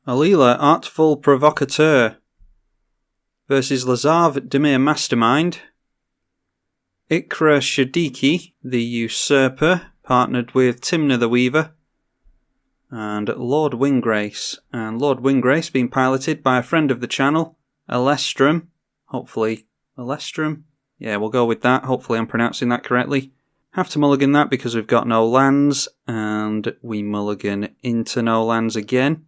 Alela Artful Provocateur versus Lazav Dimir Mastermind. Ikra Shidiqi, the Usurper, partnered with Tymna the Weaver, and Lord Windgrace. And Lord Windgrace being piloted by a friend of the channel, Elestrum. Hopefully, Elestrum? Yeah, we'll go with that. Hopefully I'm pronouncing that correctly. Have to mulligan that because we've got no lands, and we mulligan into no lands again.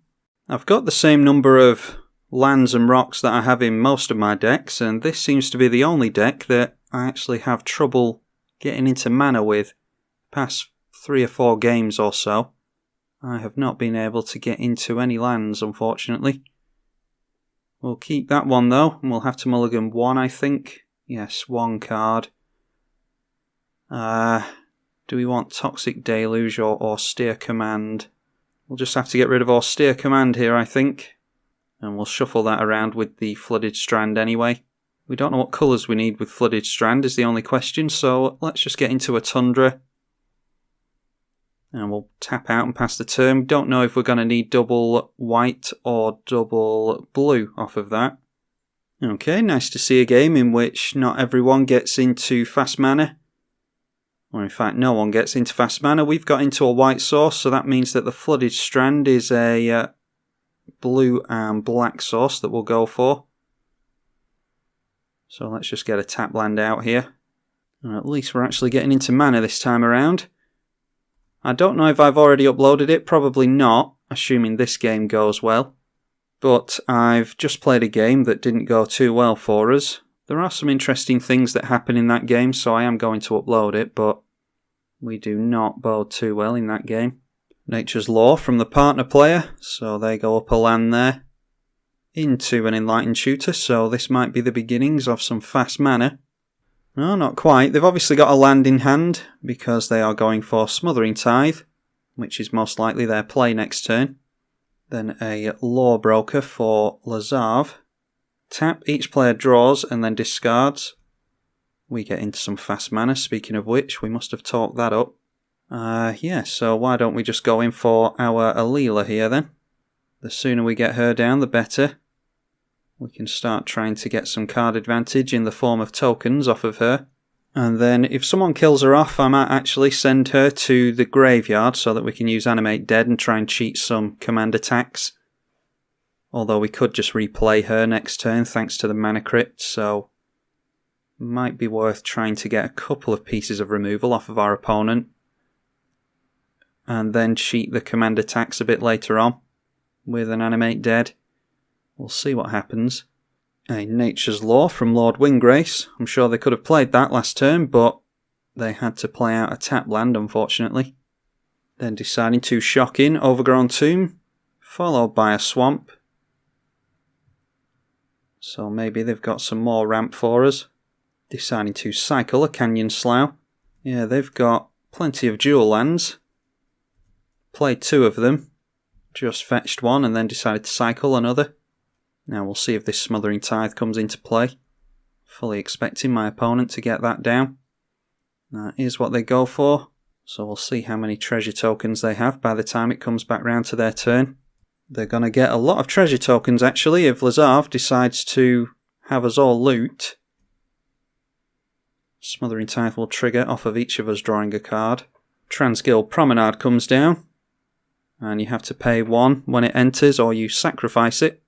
I've got the same number of lands and rocks that I have in most of my decks, and this seems to be the only deck that I actually have trouble getting into mana with. Past 3 or 4 games or so, I have not been able to get into any lands, unfortunately. We'll keep that one though, and we'll have to mulligan 1, I think. Yes, 1 card. Do we want Toxic Deluge or Austere Command? We'll just have to get rid of Austere Command here, I think. And we'll shuffle that around with the Flooded Strand anyway. We don't know what colours we need with Flooded Strand is the only question, so let's just get into a Tundra. And we'll tap out and pass the turn. We don't know if we're going to need double white or double blue off of that. Okay, nice to see a game in which not everyone gets into fast mana. Or in fact, no one gets into fast mana. We've got into a white source, so that means that the Flooded Strand is a blue and black source that we'll go for. So let's just get a tap land out here. And at least we're actually getting into mana this time around. I don't know if I've already uploaded it, probably not, assuming this game goes well. But I've just played a game that didn't go too well for us. There are some interesting things that happen in that game, so I am going to upload it, but we do not bode too well in that game. Nature's Law from the partner player, so they go up a land there. Into an Enlightened Tutor, so this might be the beginnings of some fast mana. No, not quite. They've obviously got a land in hand, because they are going for Smothering Tithe, which is most likely their play next turn. Then a Lawbroker for Lazav. Tap, each player draws and then discards. We get into some fast mana, speaking of which, we must have talked that up. Yeah, so why don't we just go in for our Alela here then? The sooner we get her down, the better. We can start trying to get some card advantage in the form of tokens off of her. And then if someone kills her off, I might actually send her to the graveyard so that we can use Animate Dead and try and cheat some command attacks. Although we could just replay her next turn thanks to the mana crypt, so might be worth trying to get a couple of pieces of removal off of our opponent. And then cheat the command attacks a bit later on with an Animate Dead. We'll see what happens. A Nature's Law from Lord Windgrace. I'm sure they could have played that last turn, but they had to play out a tap land, unfortunately. Then deciding to shock in Overgrown Tomb, followed by a Swamp. So maybe they've got some more ramp for us. Deciding to cycle a Canyon Slough. Yeah, they've got plenty of dual lands. Played 2 of them. Just fetched 1 and then decided to cycle another. Now we'll see if this Smothering Tithe comes into play. Fully expecting my opponent to get that down. That is what they go for. So we'll see how many treasure tokens they have by the time it comes back round to their turn. They're going to get a lot of treasure tokens actually if Lazav decides to have us all loot. Smothering Tithe will trigger off of each of us drawing a card. Transguild Promenade comes down. And you have to pay 1 when it enters or you sacrifice it.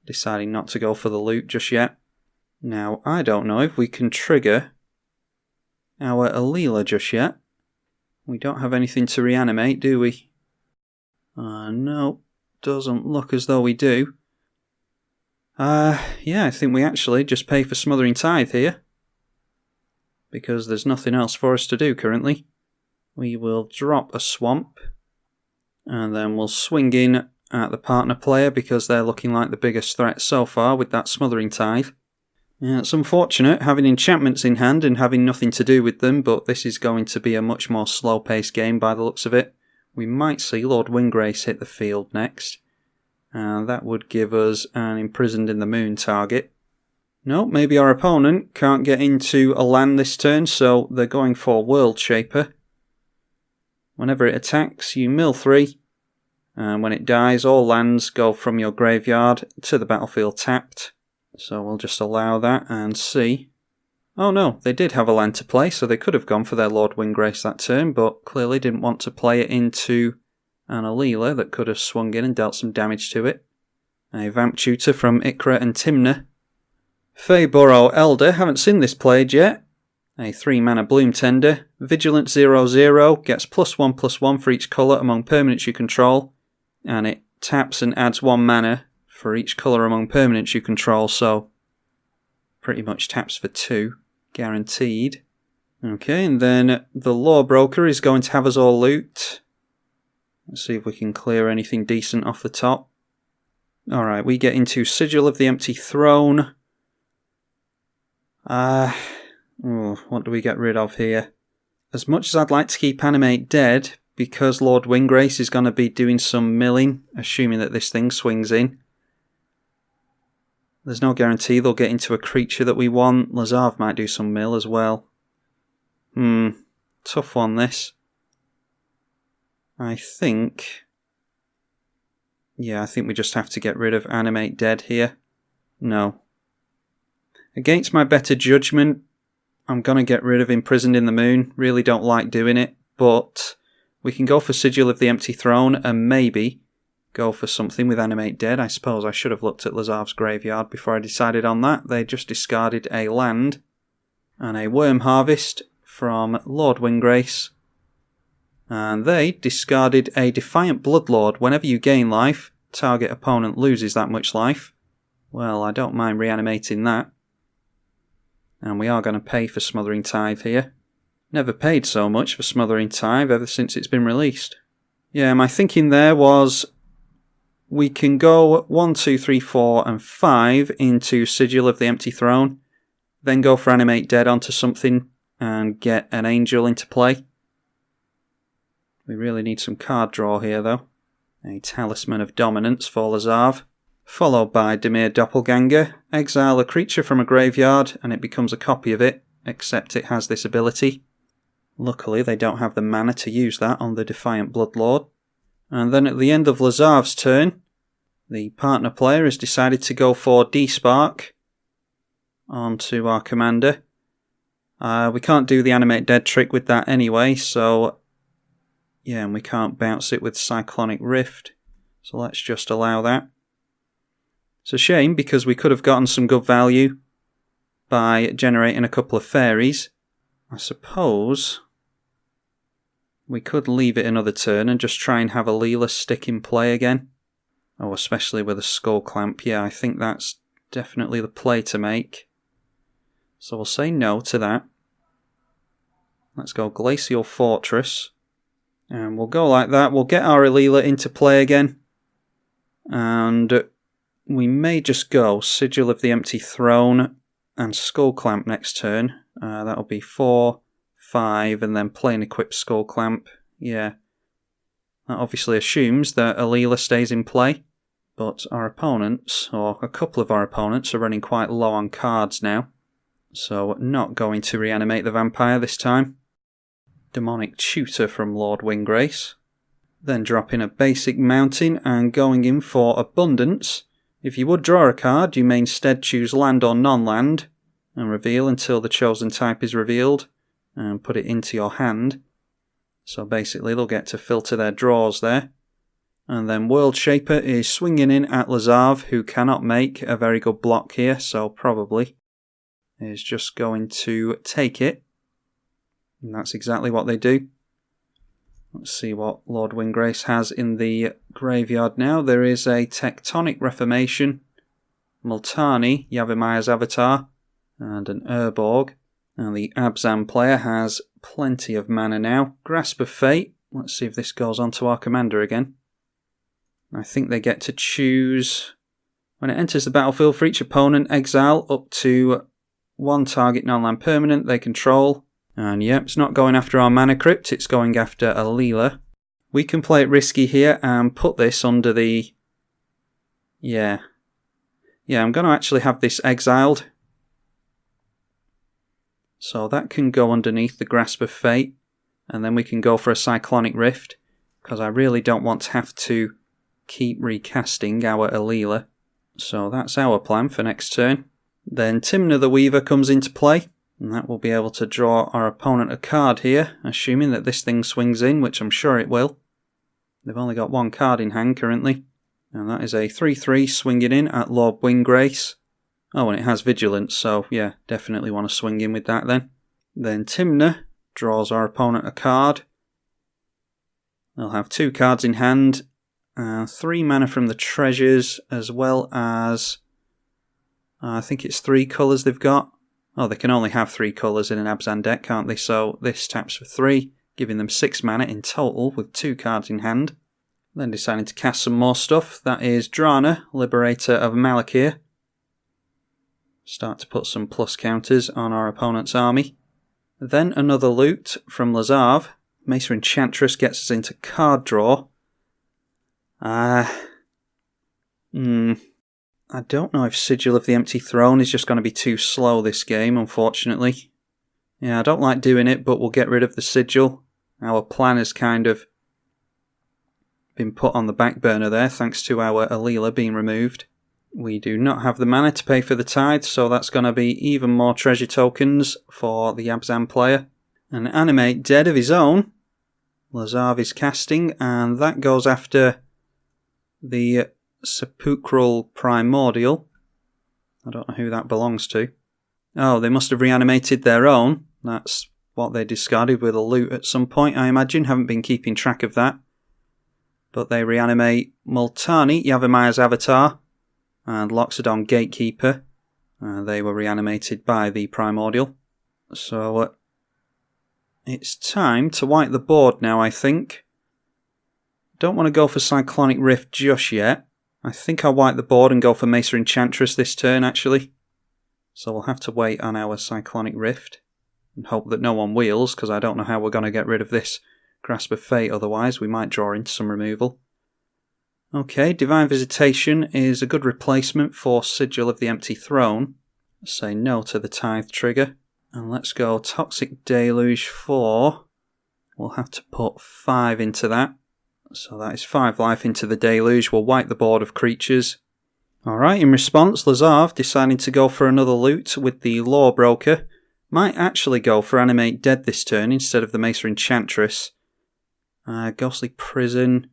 Deciding not to go for the loot just yet. Now, I don't know if we can trigger our Alela just yet. We don't have anything to reanimate, do we? No, doesn't look as though we do. Yeah, I think we actually just pay for Smothering Tithe here. Because there's nothing else for us to do currently. We will drop a Swamp. And then we'll swing in at the partner player because they're looking like the biggest threat so far with that Smothering Tithe. Yeah, it's unfortunate having enchantments in hand and having nothing to do with them, but this is going to be a much more slow-paced game by the looks of it. We might see Lord Windgrace hit the field next. And that would give us an Imprisoned in the Moon target. No, maybe our opponent can't get into a land this turn, so they're going for World Shaper. Whenever it attacks, you mill 3. And when it dies, all lands go from your graveyard to the battlefield tapped. So we'll just allow that and see. Oh no, they did have a land to play, so they could have gone for their Lord Windgrace that turn, but clearly didn't want to play it into an Alela that could have swung in and dealt some damage to it. A Vamp Tutor from Ikra and Tymna. Feyborrow Elder, haven't seen this played yet. A 3-mana Bloom Tender. Vigilant 0/0, gets +1/+1 for each colour among permanents you control, and it taps and adds 1 mana for each colour among permanents you control, so pretty much taps for 2, guaranteed. Okay, and then the Lawbroker is going to have us all loot. Let's see if we can clear anything decent off the top. Alright, we get into Sigil of the Empty Throne. What do we get rid of here? As much as I'd like to keep Animate Dead, because Lord Windgrace is going to be doing some milling, assuming that this thing swings in. There's no guarantee they'll get into a creature that we want. Lazav might do some mill as well. Tough one this. I think we just have to get rid of Animate Dead here. No. Against my better judgment, I'm going to get rid of Imprisoned in the Moon. Really don't like doing it, but we can go for Sigil of the Empty Throne and maybe go for something with Animate Dead. I suppose I should have looked at Lazav's graveyard before I decided on that. They just discarded a land and a Worm Harvest from Lord Windgrace. And they discarded a Defiant Bloodlord. Whenever you gain life, target opponent loses that much life. Well, I don't mind reanimating that. And we are going to pay for Smothering Tithe here. Never paid so much for Smothering Tithe ever since it's been released. Yeah, my thinking there was we can go 1, 2, 3, 4 and 5 into Sigil of the Empty Throne, then go for Animate Dead onto something and get an Angel into play. We really need some card draw here though. A Talisman of Dominance for Lazav, followed by Dimir Doppelganger. Exile a creature from a graveyard and it becomes a copy of it, except it has this ability. Luckily they don't have the mana to use that on the Defiant Bloodlord. And then at the end of Lazav's turn, the partner player has decided to go for D-Spark onto our commander. We can't do the Animate Dead trick with that anyway, so yeah, and we can't bounce it with Cyclonic Rift, so let's just allow that. It's a shame because we could have gotten some good value by generating a couple of fairies. I suppose we could leave it another turn and just try and have Alela stick in play again. Oh, especially with a Skull Clamp. Yeah, I think that's definitely the play to make. So we'll say no to that. Let's go Glacial Fortress. And we'll go like that. We'll get our Alela into play again. And we may just go Sigil of the Empty Throne and Skull Clamp next turn. That'll be 4, 5, and then play and equip Skull Clamp. Yeah. That obviously assumes that Alela stays in play. But our opponents, or a couple of our opponents, are running quite low on cards now. So not going to reanimate the vampire this time. Demonic Tutor from Lord Windgrace. Then dropping a basic mountain and going in for Abundance. If you would draw a card, you may instead choose land or non-land and reveal until the chosen type is revealed and put it into your hand. So basically they'll get to filter their draws there. And then World Shaper is swinging in at Lazav, who cannot make a very good block here, so probably is just going to take it. And that's exactly what they do. Let's see what Lord Windgrace has in the graveyard now. There is a Tectonic Reformation, Multani, Yavimai's Avatar, and an Urborg. And the Abzan player has plenty of mana now. Grasp of Fate. Let's see if this goes on to our commander again. I think they get to choose, when it enters the battlefield, for each opponent, exile up to one target non-land permanent they control. And yep, it's not going after our Mana Crypt, it's going after Alela. We can play it risky here and put this under the... Yeah, I'm going to actually have this exiled So that can go underneath the Grasp of Fate, and then we can go for a Cyclonic Rift, because I really don't want to have to keep recasting our Alela. So that's our plan for next turn. Then Tymna the Weaver comes into play, and that will be able to draw our opponent a card here, assuming that this thing swings in, which I'm sure it will. They've only got one card in hand currently, and that is a 3/3 swinging in at Lord Windgrace. Oh, and it has Vigilance, so yeah, definitely want to swing in with that then. Then Tymna draws our opponent a card. They'll have 2 cards in hand, 3 mana from the treasures, as well as, I think it's 3 colours they've got. Oh, they can only have 3 colours in an Abzan deck, can't they? So this taps for 3, giving them 6 mana in total with 2 cards in hand. Then deciding to cast some more stuff. That is Drana, Liberator of Malakir. Start to put some plus counters on our opponent's army. Then another loot from Lazav. Mesa Enchantress gets us into card draw. I don't know if Sigil of the Empty Throne is just going to be too slow this game, unfortunately. Yeah, I don't like doing it, but we'll get rid of the Sigil. Our plan has kind of been put on the back burner there, thanks to our Alela being removed. We do not have the mana to pay for the tithe, so that's going to be even more treasure tokens for the Abzan player. An Animate Dead of his own, Lazav is casting, and that goes after the Sepulchral Primordial. I don't know who that belongs to. Oh, they must have reanimated their own. That's what they discarded with a loot at some point, I imagine. Haven't been keeping track of that. But they reanimate Multani, Yavimai's avatar, and Loxodon Gatekeeper. They were reanimated by the Primordial. So it's time to wipe the board now, I think. Don't want to go for Cyclonic Rift just yet. I think I'll wipe the board and go for Mesa Enchantress this turn, actually. So we'll have to wait on our Cyclonic Rift and hope that no one wheels, because I don't know how we're going to get rid of this Grasp of Fate otherwise. We might draw into some removal. Okay, Divine Visitation is a good replacement for Sigil of the Empty Throne. Say no to the Tithe trigger. And let's go Toxic Deluge 4. We'll have to put 5 into that. So that is 5 life into the Deluge. We'll wipe the board of creatures. Alright, in response, Lazav, deciding to go for another loot with the Lawbroker, might actually go for Animate Dead this turn instead of the Mesa Enchantress. Ghostly Prison.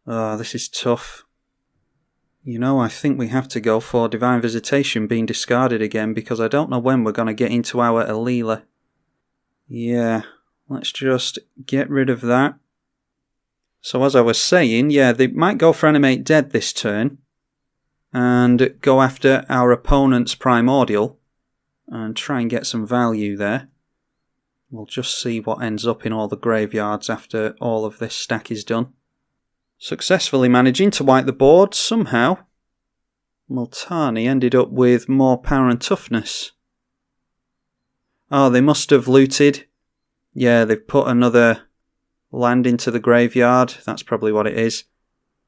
Oh, this is tough. You know, I think we have to go for Divine Visitation being discarded again, because I don't know when we're going to get into our Alela. Yeah, let's just get rid of that. So as I was saying, yeah, they might go for Animate Dead this turn, and go after our opponent's Primordial, and try and get some value there. We'll just see what ends up in all the graveyards after all of this stack is done. Successfully managing to wipe the board somehow. Multani ended up with more power and toughness. Oh, they must have looted. Yeah, they've put another land into the graveyard. That's probably what it is.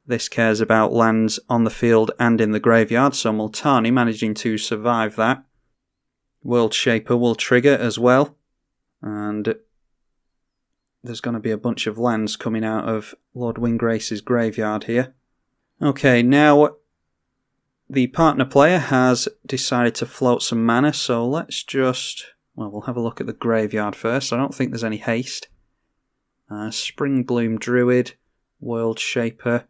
This cares about lands on the field and in the graveyard, so Multani managing to survive that. World Shaper will trigger as well. And there's going to be a bunch of lands coming out of Lord Windgrace's graveyard here. Okay, now the partner player has decided to float some mana, so let's just... Well, we'll have a look at the graveyard first. I don't think there's any haste. Springbloom Druid, World Shaper.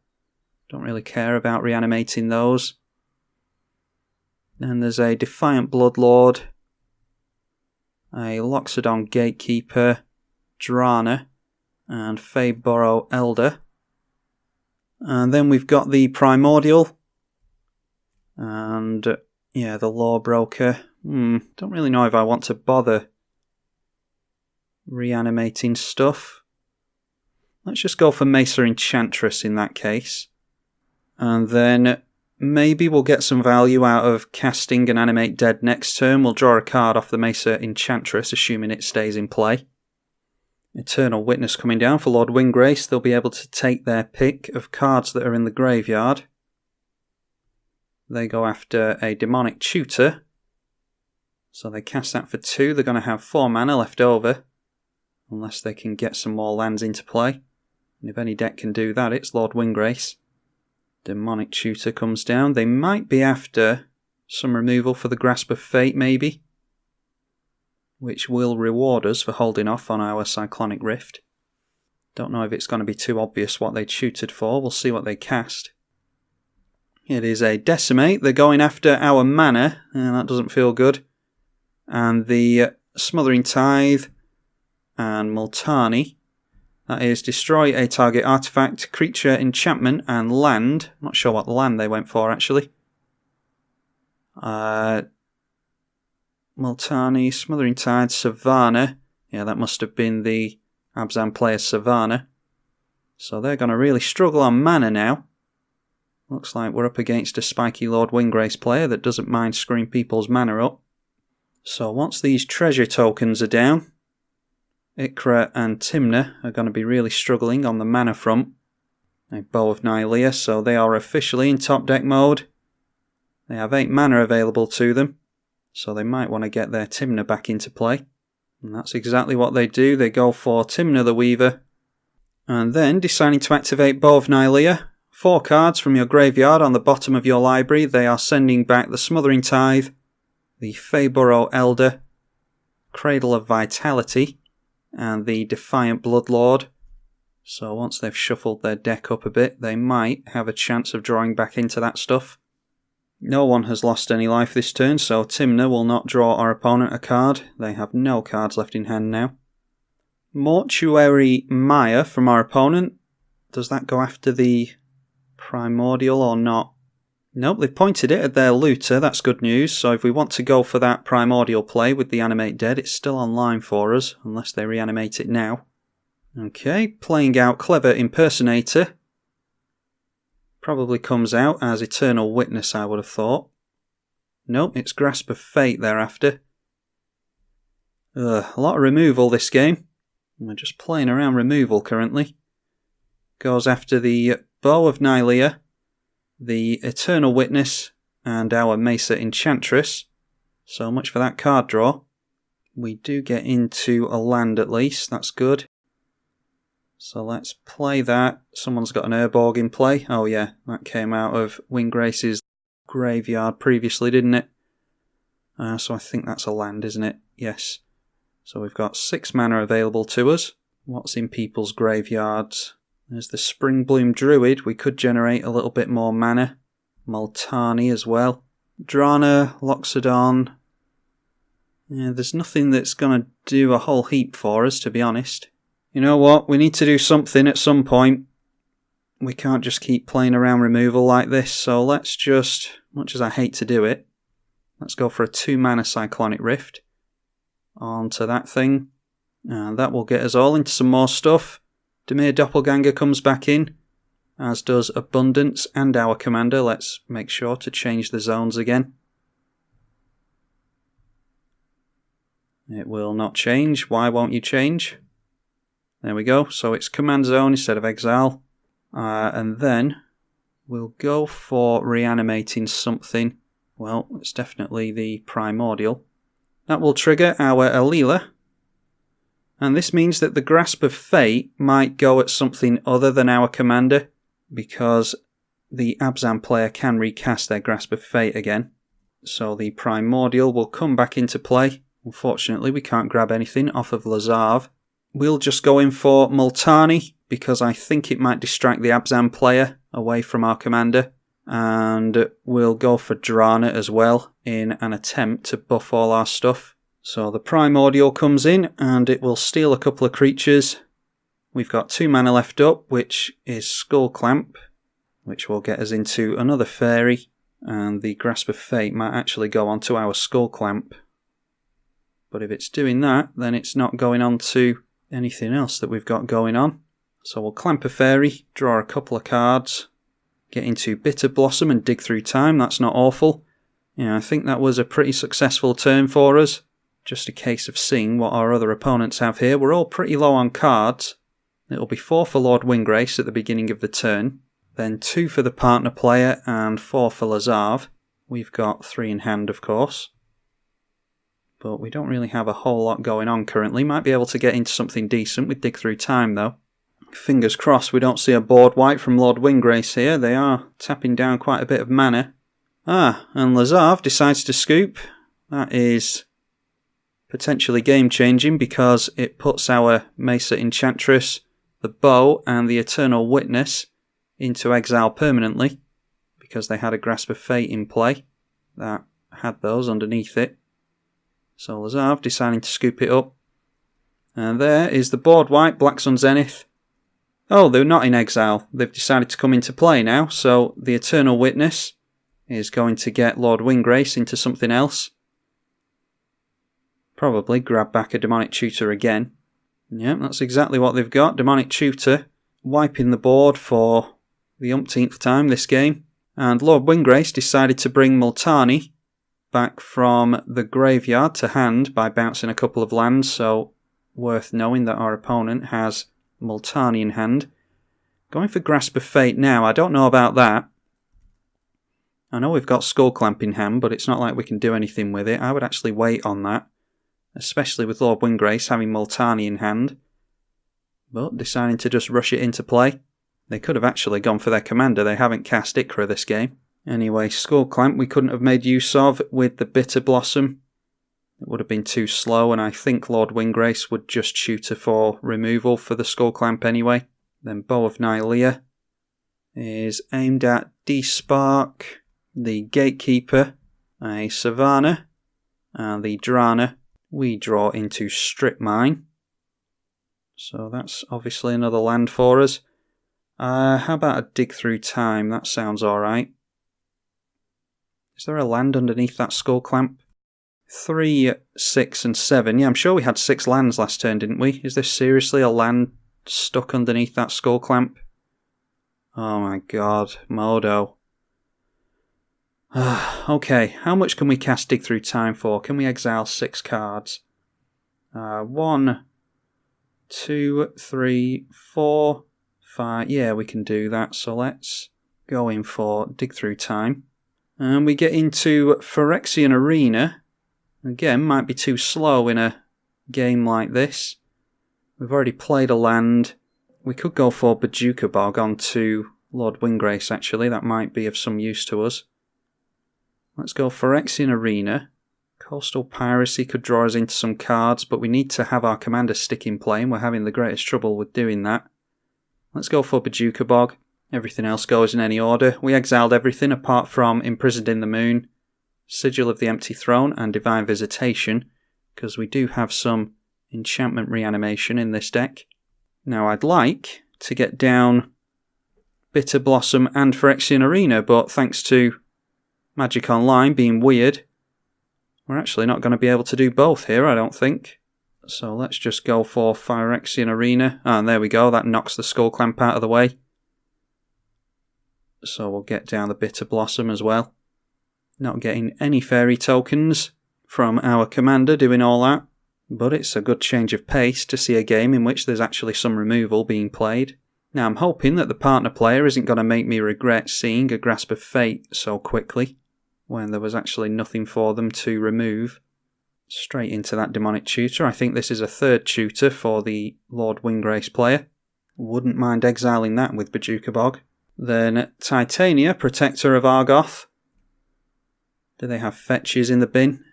Don't really care about reanimating those. And there's a Defiant Bloodlord, a Loxodon Gatekeeper, Drana, and Faeburrow Elder. And then we've got the Primordial, and yeah, the Lawbroker. Don't really know if I want to bother reanimating stuff. Let's just go for Mesa Enchantress in that case. And then maybe we'll get some value out of casting and Animate Dead next turn. We'll draw a card off the Mesa Enchantress, assuming it stays in play. Eternal Witness coming down for Lord Windgrace. They'll be able to take their pick of cards that are in the graveyard. They go after a Demonic Tutor. So they cast that for 2. They're going to have 4 mana left over. Unless they can get some more lands into play. And if any deck can do that, it's Lord Windgrace. Demonic Tutor comes down. They might be after some removal for the Grasp of Fate, maybe. Which will reward us for holding off on our Cyclonic Rift. Don't know if it's going to be too obvious what they tutored for. We'll see what they cast. It is a Decimate. They're going after our mana, and that doesn't feel good. And the Smothering Tithe and Multani. That is, destroy a target artifact, creature, enchantment, and land. I'm not sure what land they went for, actually. Multani, Smothering Tide, Savannah. Yeah, that must have been the Abzan player Savannah. So they're going to really struggle on mana now. Looks like we're up against a spiky Lord Windgrace player that doesn't mind screwing people's mana up. So once these treasure tokens are down, Ikra and Tymna are going to be really struggling on the mana front. A Bow of Nylea, so they are officially in top deck mode. They have 8 mana available to them, so they might want to get their Tymna back into play. And that's exactly what they do. They go for Tymna the Weaver, and then deciding to activate Bow of Nylea. 4 cards from your graveyard on the bottom of your library. They are sending back the Smothering Tithe, the Feyburrow Elder, Cradle of Vitality, and the Defiant Bloodlord. So once they've shuffled their deck up a bit, they might have a chance of drawing back into that stuff. No one has lost any life this turn, so Tymna will not draw our opponent a card. They have no cards left in hand now. Mortuary Mire from our opponent. Does that go after the Primordial or not? Nope, they've pointed it at their looter. That's good news. So if we want to go for that Primordial play with the Animate Dead, it's still online for us, unless they reanimate it now. Okay, playing out Clever Impersonator. Probably comes out as Eternal Witness, I would have thought. Nope, it's Grasp of Fate thereafter. A lot of removal this game. We're just playing around removal currently. Goes after the Bow of Nylea, the Eternal Witness, and our Mesa Enchantress. So much for that card draw. We do get into a land at least, that's good. So let's play that. Someone's got an Urborg in play. Oh yeah, that came out of Windgrace's graveyard previously, didn't it? So I think that's a land, isn't it? Yes. So we've got 6 mana available to us. What's in people's graveyards? There's the Springbloom Druid. We could generate a little bit more mana. Multani as well. Drana, Loxodon. Yeah, there's nothing that's going to do a whole heap for us, to be honest. You know what? We need to do something at some point. We can't just keep playing around removal like this, so let's just, much as I hate to do it, let's go for a 2 mana Cyclonic Rift onto that thing. And that will get us all into some more stuff. Dimir Doppelganger comes back in, as does Abundance and our commander. Let's make sure to change the zones again. It will not change. Why won't you change? There we go. So it's Command Zone instead of Exile. And then we'll go for reanimating something. Well, it's definitely the Primordial. That will trigger our Alela. And this means that the Grasp of Fate might go at something other than our commander, because the Abzan player can recast their Grasp of Fate again. So the Primordial will come back into play. Unfortunately, we can't grab anything off of Lazav. We'll just go in for Multani, because I think it might distract the Abzan player away from our commander. And we'll go for Drana as well, in an attempt to buff all our stuff. So the Primordial comes in, and it will steal a couple of creatures. We've got 2 mana left up, which is Skull Clamp, which will get us into another fairy. And the Grasp of Fate might actually go onto our Skull Clamp. But if it's doing that, then it's not going on to anything else that we've got going on. So we'll clamp a fairy, draw a couple of cards, get into Bitter Blossom and dig through time. That's not awful. Yeah, I think that was a pretty successful turn for us. Just a case of seeing what our other opponents have here. We're all pretty low on cards. It'll be 4 for Lord Windgrace at the beginning of the turn, then 2 for the partner player and 4 for Lazav. We've got 3 in hand, of course. But we don't really have a whole lot going on currently. Might be able to get into something decent with Dig Through Time though. Fingers crossed we don't see a board wipe from Lord Windgrace here. They are tapping down quite a bit of mana. And Lazav decides to scoop. That is potentially game-changing because it puts our Mesa Enchantress, the Bow, and the Eternal Witness into exile permanently because they had a Grasp of Fate in play that had those underneath it. So Lazav deciding to scoop it up. And there is the board wipe, Black Sun Zenith. Oh, they're not in exile. They've decided to come into play now, so the Eternal Witness is going to get Lord Windgrace into something else. Probably grab back a Demonic Tutor again. Yep, that's exactly what they've got. Demonic Tutor wiping the board for the umpteenth time this game. And Lord Windgrace decided to bring Multani back from the graveyard to hand by bouncing a couple of lands, so worth knowing that our opponent has Multani in hand. Going for Grasp of Fate now. I don't know about that. I know we've got Skull Clamp in hand, but it's not like we can do anything with it. I would actually wait on that, especially with Lord Windgrace having Multani in hand. But deciding to just rush it into play. They could have actually gone for their commander. They haven't cast Ikra this game. Anyway, Skull Clamp we couldn't have made use of with the Bitter Blossom. It would have been too slow, and I think Lord Windgrace would just tutor for removal for the Skull Clamp anyway. Then Bow of Nylea is aimed at D-Spark, the Gatekeeper, a Savannah, and the Drana. We draw into Strip Mine. So that's obviously another land for us. How about a Dig Through Time? That sounds alright. Is there a land underneath that Skull Clamp? 3, 6 and 7. Yeah, I'm sure we had 6 lands last turn, didn't we? Is there seriously a land stuck underneath that Skull Clamp? Oh my god, Modo. Okay, how much can we cast Dig Through Time for? Can we exile 6 cards? 1, 2, 3, 4, 5. Yeah, we can do that. So let's go in for Dig Through Time. And we get into Phyrexian Arena. Again, might be too slow in a game like this. We've already played a land. We could go for Bojuka Bog onto Lord Windgrace, actually. That might be of some use to us. Let's go Phyrexian Arena. Coastal Piracy could draw us into some cards, but we need to have our commander stick in play, and we're having the greatest trouble with doing that. Let's go for Bojuka Bog. Everything else goes in any order. We exiled everything apart from Imprisoned in the Moon, Sigil of the Empty Throne, and Divine Visitation, because we do have some enchantment reanimation in this deck. Now I'd like to get down Bitter Blossom and Phyrexian Arena, but thanks to Magic Online being weird, we're actually not going to be able to do both here, I don't think. So let's just go for Phyrexian Arena. And there we go, that knocks the Skull Clamp out of the way. So we'll get down the Bitter Blossom as well. Not getting any fairy tokens from our commander doing all that. But it's a good change of pace to see a game in which there's actually some removal being played. Now I'm hoping that the partner player isn't going to make me regret seeing a Grasp of Fate so quickly, when there was actually nothing for them to remove. Straight into that Demonic Tutor. I think this is a 3rd tutor for the Lord Windgrace player. Wouldn't mind exiling that with Bojuka Bog. Then Titania, Protector of Argoth. Do they have fetches in the bin?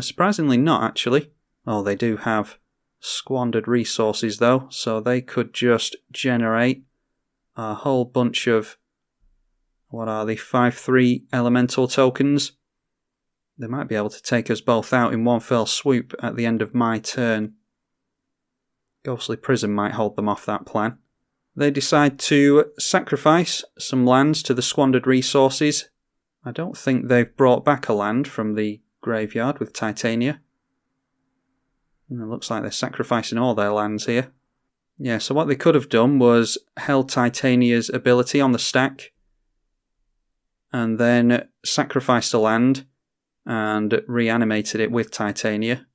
Surprisingly not, actually. Oh, they do have squandered resources though, so they could just generate a whole bunch of, what are they, 5/3 elemental tokens. They might be able to take us both out in one fell swoop at the end of my turn. Ghostly Prison might hold them off that plan. They decide to sacrifice some lands to the squandered resources. I don't think they've brought back a land from the graveyard with Titania. And it looks like they're sacrificing all their lands here. Yeah, so what they could have done was held Titania's ability on the stack and then sacrificed a land and reanimated it with Titania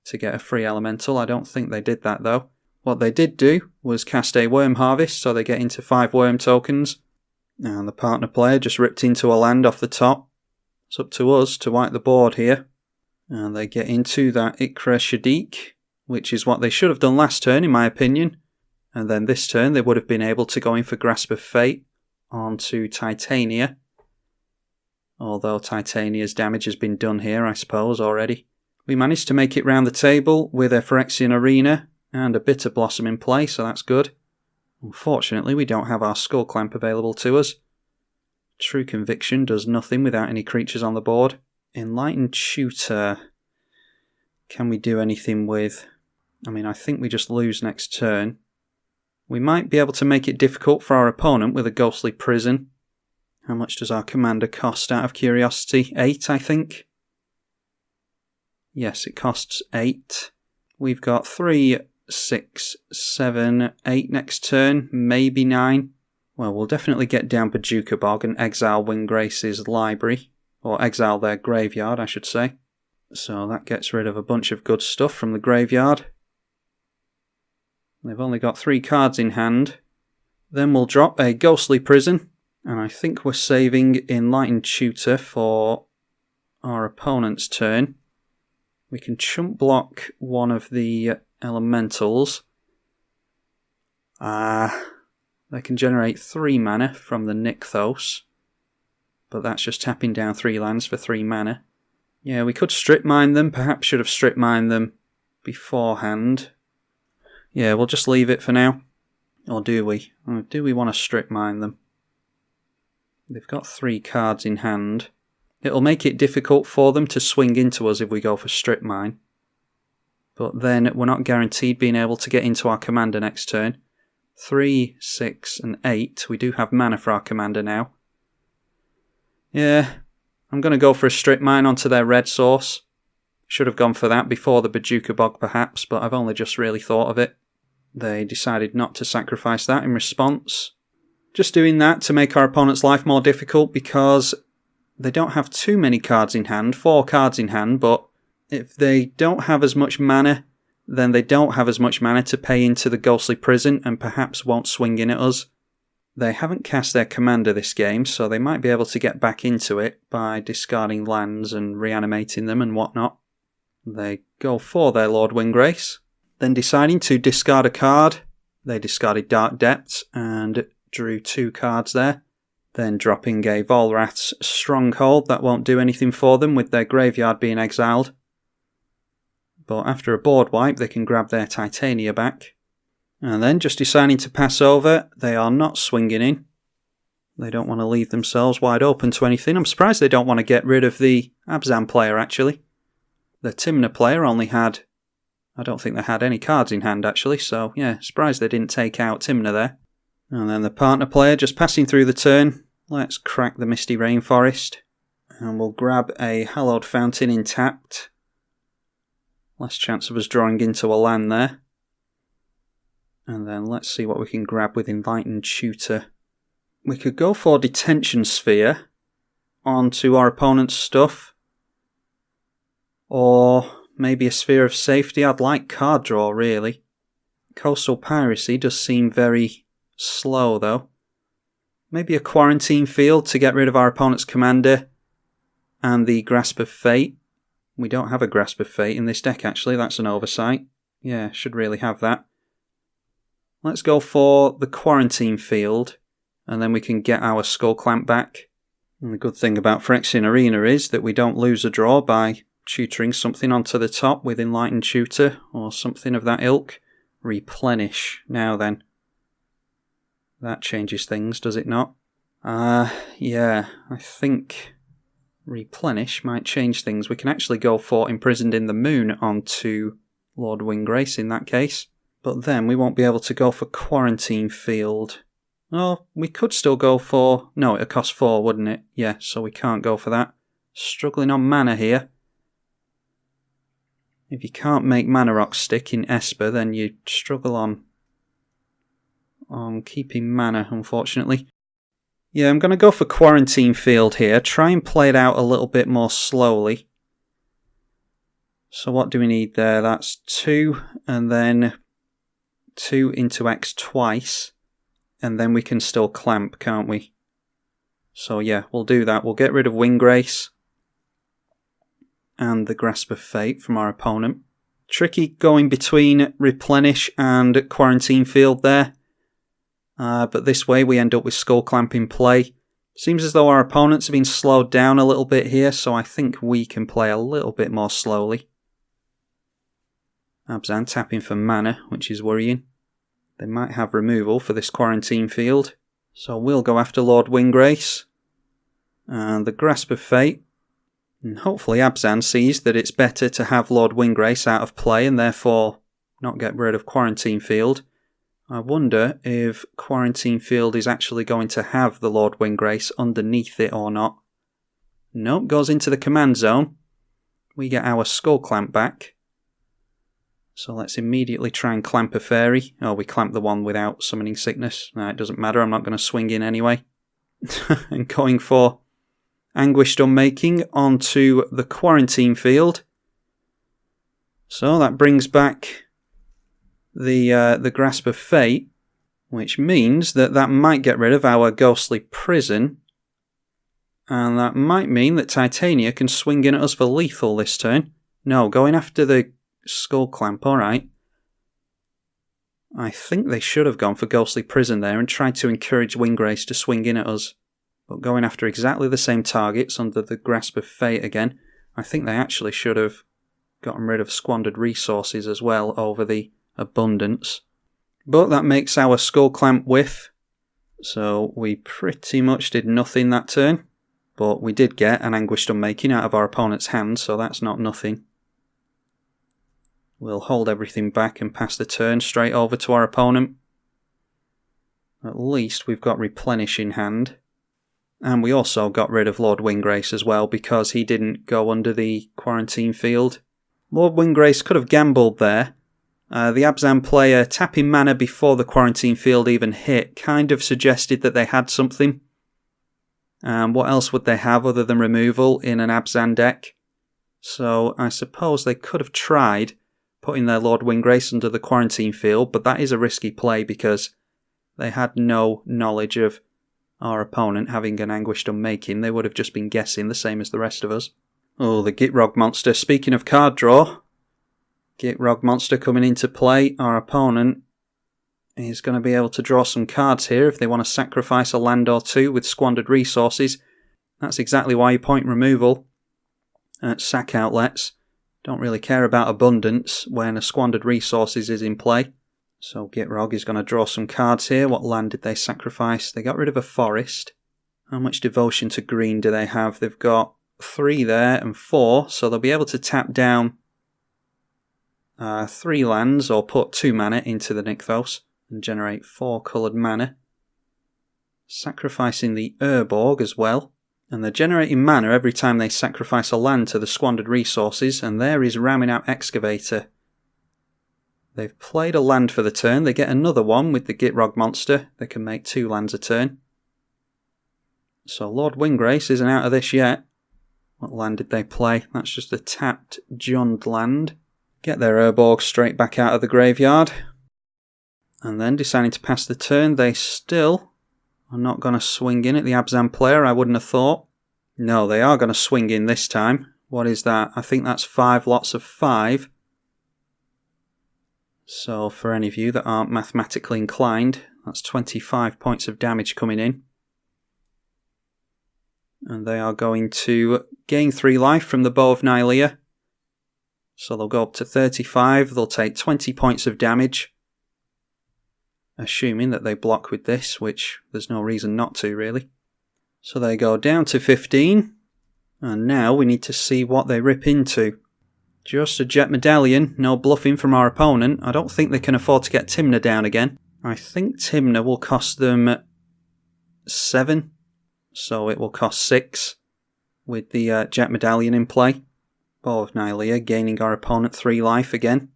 to get a free elemental. I don't think they did that though. What they did do was cast a Worm Harvest, so they get into 5 worm tokens. And the partner player just ripped into a land off the top. It's up to us to wipe the board here. And they get into that Ikra Shidiqi, which is what they should have done last turn in my opinion. And then this turn they would have been able to go in for Grasp of Fate onto Titania. Although Titania's damage has been done here, I suppose, already. We managed to make it round the table with a Phyrexian Arena and a Bitter Blossom in play, so that's good. Unfortunately, we don't have our Skull Clamp available to us. True Conviction does nothing without any creatures on the board. Enlightened Tutor. Can we do anything with... I mean, I think we just lose next turn. We might be able to make it difficult for our opponent with a Ghostly Prison. How much does our commander cost out of curiosity? 8, I think. Yes, it costs 8. We've got 3, 6, 7, 8 next turn, maybe 9. Well, we'll definitely get down Bojuka Bog and exile Windgrace's library. Or exile their graveyard, I should say. So that gets rid of a bunch of good stuff from the graveyard. They've only got 3 cards in hand. Then we'll drop a Ghostly Prison. And I think we're saving Enlightened Tutor for our opponent's turn. We can chump block one of the elementals. They can generate 3 mana from the Nykthos. But that's just tapping down 3 lands for 3 mana. Yeah, we could strip mine them. Perhaps should have strip mined them beforehand. Yeah, we'll just leave it for now. Or do we? Or do we want to strip mine them? They've got 3 cards in hand. It'll make it difficult for them to swing into us if we go for strip mine. But then we're not guaranteed being able to get into our commander next turn. 3, 6 and 8. We do have mana for our commander now. Yeah, I'm going to go for a strip mine onto their red source. Should have gone for that before the Bojuka Bog perhaps, but I've only just really thought of it. They decided not to sacrifice that in response. Just doing that to make our opponent's life more difficult because they don't have too many cards in hand, 4 cards in hand, but if they don't have as much mana, then they don't have as much mana to pay into the Ghostly Prison and perhaps won't swing in at us. They haven't cast their commander this game, so they might be able to get back into it by discarding lands and reanimating them and whatnot. They go for their Lord Windgrace, then deciding to discard a card. They discarded Dark Depths and drew 2 cards there. Then dropping a Volrath's Stronghold, that won't do anything for them with their graveyard being exiled. But after a board wipe, they can grab their Titania back. And then just deciding to pass over, they are not swinging in. They don't want to leave themselves wide open to anything. I'm surprised they don't want to get rid of the Abzan player, actually. The Tymna player only had... I don't think they had any cards in hand, actually, so yeah, surprised they didn't take out Tymna there. And then the partner player just passing through the turn. Let's crack the Misty Rainforest. And we'll grab a Hallowed Fountain intact. Less chance of us drawing into a land there. And then let's see what we can grab with Enlightened Tutor. We could go for Detention Sphere onto our opponent's stuff. Or maybe a Sphere of Safety. I'd like card draw, really. Coastal Piracy does seem very slow, though. Maybe a Quarantine Field to get rid of our opponent's commander. And the Grasp of Fate. We don't have a Grasp of Fate in this deck, actually. That's an oversight. Yeah, should really have that. Let's go for the Quarantine Field, and then we can get our Skull Clamp back. And the good thing about Phyrexian Arena is that we don't lose a draw by tutoring something onto the top with Enlightened Tutor, or something of that ilk. Replenish. Now then. That changes things, does it not? Yeah, I think Replenish might change things. We can actually go for Imprisoned in the Moon onto Lord Windgrace in that case. But then we won't be able to go for Quarantine Field. Oh, we could still go for... No, it'd cost 4, wouldn't it? Yeah, so we can't go for that. Struggling on mana here. If you can't make Mana Rock stick in Esper, then you struggle on keeping mana, unfortunately. Yeah, I'm going to go for Quarantine Field here. Try and play it out a little bit more slowly. So what do we need there? That's 2, and then 2 into X twice, and then we can still clamp, can't we? So yeah, we'll do that. We'll get rid of Windgrace, and the Grasp of Fate from our opponent. Tricky going between Replenish and Quarantine Field there. But this way we end up with Skull Clamp in play. Seems as though our opponents have been slowed down a little bit here, so I think we can play a little bit more slowly. Abzan tapping for mana, which is worrying. They might have removal for this Quarantine Field, so we'll go after Lord Windgrace. And the Grasp of Fate. And hopefully Abzan sees that it's better to have Lord Windgrace out of play and therefore not get rid of Quarantine Field. I wonder if Quarantine Field is actually going to have the Lord Windgrace underneath it or not. Nope, goes into the command zone. We get our Skull Clamp back. So let's immediately try and clamp a fairy. Oh, we clamp the one without Summoning Sickness. No, it doesn't matter, I'm not going to swing in anyway. And going for Anguished Unmaking onto the Quarantine Field. So that brings back the Grasp of Fate, which means that might get rid of our Ghostly Prison, and that might mean that Titania can swing in at us for lethal this turn. No, going after the Skull Clamp, alright. I think they should have gone for Ghostly Prison there and tried to encourage Windgrace to swing in at us. But going after exactly the same targets under the Grasp of Fate again, I think they actually should have gotten rid of Squandered Resources as well over the Abundance. But that makes our Skull Clamp whiff, so we pretty much did nothing that turn. But we did get an Anguished Unmaking out of our opponent's hand, so that's not nothing. We'll hold everything back and pass the turn straight over to our opponent. At least we've got Replenish in hand. And we also got rid of Lord Windgrace as well because he didn't go under the Quarantine Field. Lord Windgrace could have gambled there. The Abzan player tapping mana before the Quarantine Field even hit kind of suggested that they had something. What else would they have other than removal in an Abzan deck? So I suppose they could have tried putting their Lord Windgrace under the Quarantine Field, but that is a risky play because they had no knowledge of our opponent having an Anguished Unmaking. They would have just been guessing, the same as the rest of us. Oh, the Gitrog monster. Speaking of card draw, Gitrog monster coming into play. Our opponent is going to be able to draw some cards here if they want to sacrifice a land or two with Squandered Resources. That's exactly why you point removal at sack outlets. Don't really care about Abundance when a Squandered Resources is in play. So Gitrog is going to draw some cards here. What land did they sacrifice? They got rid of a forest. How much devotion to green do they have? They've got 3 there and 4, so they'll be able to tap down 3 lands or put 2 mana into the Nykthos and generate 4 coloured mana. Sacrificing the Urborg as well. And they're generating mana every time they sacrifice a land to the Squandered Resources, and there is ramming out Excavator. They've played a land for the turn. They get another one with the Gitrog monster. They can make 2 lands a turn. So Lord Windgrace isn't out of this yet. What land did they play? That's just a tapped Jund land. Get their Urborg straight back out of the graveyard. And then deciding to pass the turn, they still are not going to swing in at the Abzan player, I wouldn't have thought. No, they are going to swing in this time. What is that? I think that's 5 lots of 5. So for any of you that aren't mathematically inclined, that's 25 points of damage coming in. And they are going to gain 3 life from the Bow of Nylea. So they'll go up to 35, they'll take 20 points of damage. Assuming that they block with this, which there's no reason not to really. So they go down to 15. And now we need to see what they rip into. Just a Jet Medallion, no bluffing from our opponent. I don't think they can afford to get Tymna down again. I think Tymna will cost them 7, so it will cost 6 with the Jet Medallion in play. Bow of Nylea gaining our opponent 3 life again.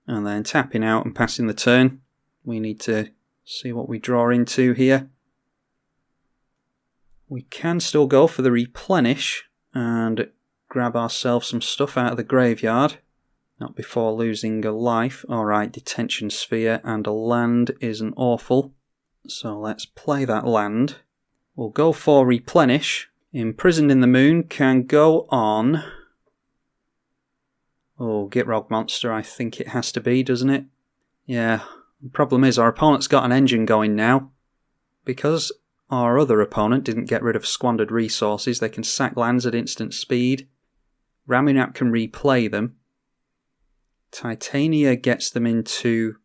And then tapping out and passing the turn. We need to see what we draw into here. We can still go for the Replenish and grab ourselves some stuff out of the graveyard. Not before losing a life. Alright, Detention Sphere and a land isn't awful. So let's play that land. We'll go for Replenish. Imprisoned in the Moon can go on Oh, Gitrog monster, I think it has to be, doesn't it? Yeah, the problem is our opponent's got an engine going now. Because our other opponent didn't get rid of squandered resources, they can sack lands at instant speed. Ramunap can replay them. Titania gets them into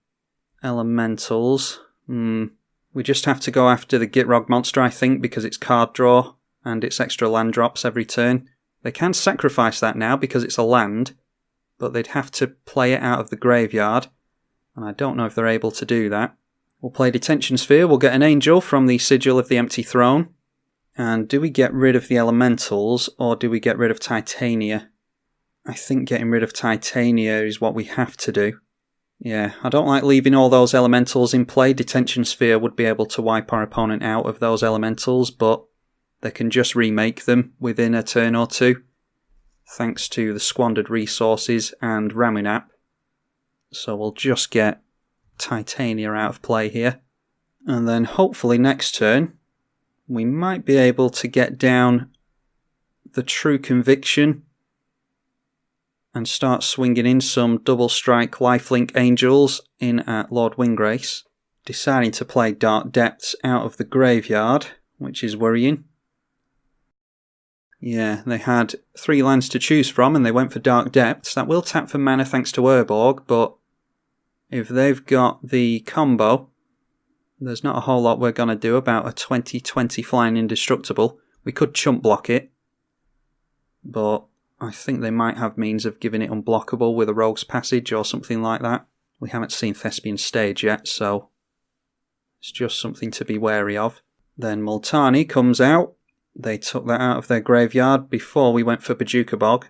elementals. We just have to go after the Gitrog monster, I think, because it's card draw and it's extra land drops every turn. They can sacrifice that now because it's a land, but they'd have to play it out of the graveyard, and I don't know if they're able to do that. We'll play Detention Sphere, we'll get an Angel from the Sigil of the Empty Throne. And do we get rid of the elementals, or do we get rid of Titania? I think getting rid of Titania is what we have to do. Yeah, I don't like leaving all those elementals in play. Detention Sphere would be able to wipe our opponent out of those elementals, but they can just remake them within a turn or two, thanks to the squandered resources and Ramunap. So we'll just get Titania out of play here. And then hopefully next turn, we might be able to get down the True Conviction and start swinging in some double strike lifelink angels in at Lord Windgrace. Deciding to play Dark Depths out of the graveyard, which is worrying. Yeah, they had 3 lands to choose from and they went for Dark Depths. That will tap for mana thanks to Urborg, but if they've got the combo, there's not a whole lot we're going to do about a 20/20 flying indestructible. We could chump block it, but I think they might have means of giving it unblockable with a Rogue's Passage or something like that. We haven't seen Thespian Stage yet, so it's just something to be wary of. Then Multani comes out. They took that out of their graveyard before we went for Bojuka Bog.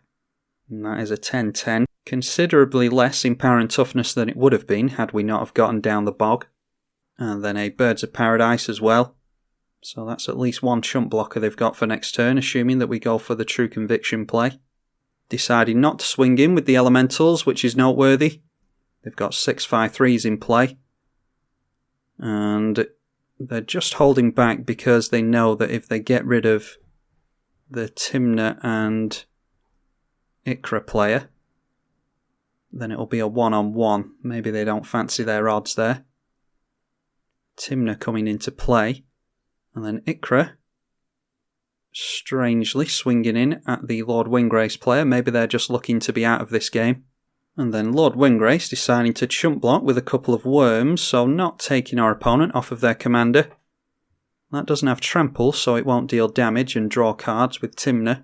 And that is a 10/10. Considerably less in power and toughness than it would have been had we not have gotten down the bog. And then a Birds of Paradise as well. So that's at least one chump blocker they've got for next turn, assuming that we go for the True Conviction play. Deciding not to swing in with the elementals, which is noteworthy. They've got 6/5/3s in play. And they're just holding back because they know that if they get rid of the Tymna and Ikra player, then it'll be a 1-on-1. Maybe they don't fancy their odds there. Tymna coming into play. And then Ikra strangely swinging in at the Lord Windgrace player. Maybe they're just looking to be out of this game. And then Lord Windgrace deciding to chump block with a couple of worms, so not taking our opponent off of their commander. That doesn't have trample, so it won't deal damage and draw cards with Tymna.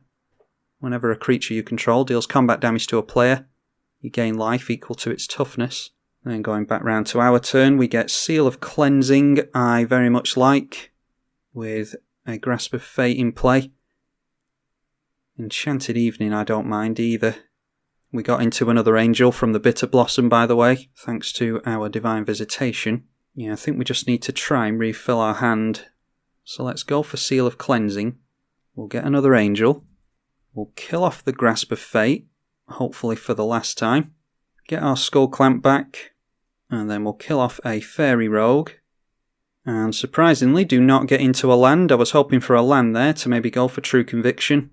Whenever a creature you control deals combat damage to a player, you gain life equal to its toughness. Then going back round to our turn, we get Seal of Cleansing, I very much like, with a Grasp of Fate in play. Enchanted Evening I don't mind either. We got into another angel from the Bitter Blossom, by the way, thanks to our Divine Visitation. Yeah, I think we just need to try and refill our hand. So let's go for Seal of Cleansing. We'll get another angel. We'll kill off the Grasp of Fate, hopefully for the last time. Get our Skull Clamp back, and then we'll kill off a Fairy Rogue. And surprisingly, do not get into a land. I was hoping for a land there to maybe go for True Conviction.